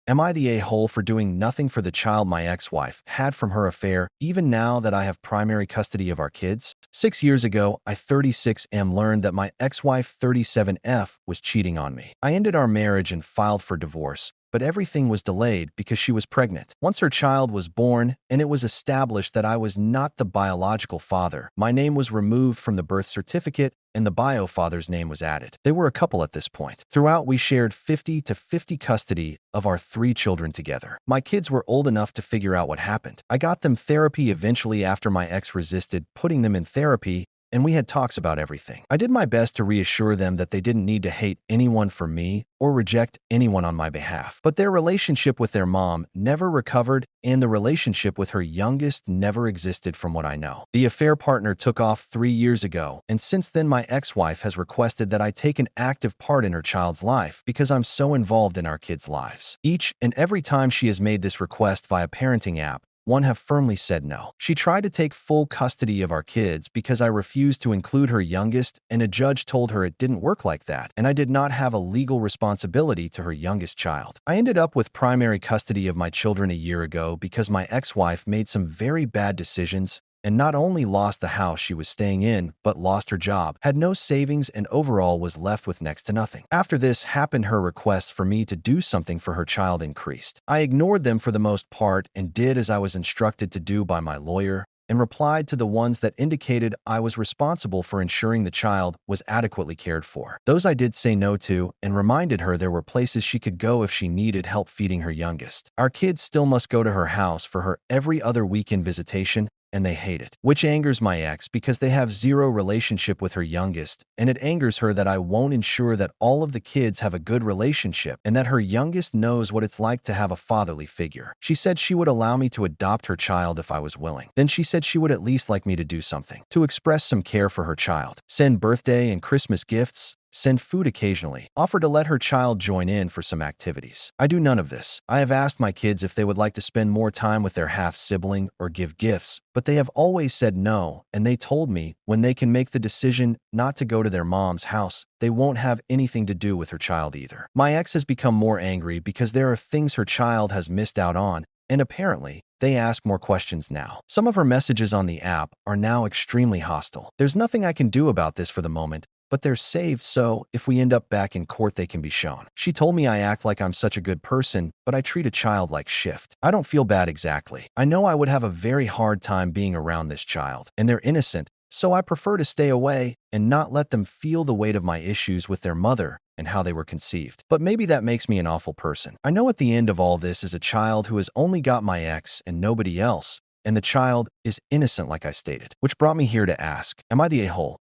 Am I the a-hole for doing nothing for the child my ex-wife had from her affair, even now that I have primary custody of our kids? 6 years ago, I 36M learned that my ex-wife 37F was cheating on me. I ended our marriage and filed for divorce, but everything was delayed because she was pregnant. Once her child was born and it was established that I was not the biological father, my name was removed from the birth certificate and the bio father's name was added. They were a couple at this point. Throughout, we shared 50-50 custody of our 3 children together. My kids were old enough to figure out what happened. I got them therapy eventually after my ex resisted putting them in therapy, and we had talks about everything. I did my best to reassure them that they didn't need to hate anyone for me or reject anyone on my behalf. But their relationship with their mom never recovered, and the relationship with her youngest never existed from what I know. The affair partner took off 3 years ago, and since then my ex-wife has requested that I take an active part in her child's life because I'm so involved in our kids' lives. Each and every time she has made this request via parenting app, one have firmly said no. She tried to take full custody of our kids because I refused to include her youngest, and a judge told her it didn't work like that, and I did not have a legal responsibility to her youngest child. I ended up with primary custody of my children a year ago because my ex-wife made some very bad decisions and not only lost the house she was staying in, but lost her job, had no savings, and overall was left with next to nothing. After this happened, her requests for me to do something for her child increased. I ignored them for the most part and did as I was instructed to do by my lawyer, and replied to the ones that indicated I was responsible for ensuring the child was adequately cared for. Those I did say no to, and reminded her there were places she could go if she needed help feeding her youngest. Our kids still must go to her house for her every other weekend visitation, and they hate it, which angers my ex because they have zero relationship with her youngest, and it angers her that I won't ensure that all of the kids have a good relationship and that her youngest knows what it's like to have a fatherly figure. She said she would allow me to adopt her child if I was willing. Then she said she would at least like me to do something, to express some care for her child, send birthday and Christmas gifts, send food occasionally, offer to let her child join in for some activities. I do none of this. I have asked my kids if they would like to spend more time with their half-sibling or give gifts, but they have always said no, and they told me when they can make the decision not to go to their mom's house, they won't have anything to do with her child either. My ex has become more angry because there are things her child has missed out on, and apparently, they ask more questions now. Some of her messages on the app are now extremely hostile. There's nothing I can do about this for the moment, but they're saved so if we end up back in court they can be shown. She told me I act like I'm such a good person, but I treat a child like shit. I don't feel bad exactly. I know I would have a very hard time being around this child, and they're innocent, so I prefer to stay away and not let them feel the weight of my issues with their mother and how they were conceived. But maybe that makes me an awful person. I know at the end of all this is a child who has only got my ex and nobody else, and the child is innocent like I stated, which brought me here to ask, am I the a-hole?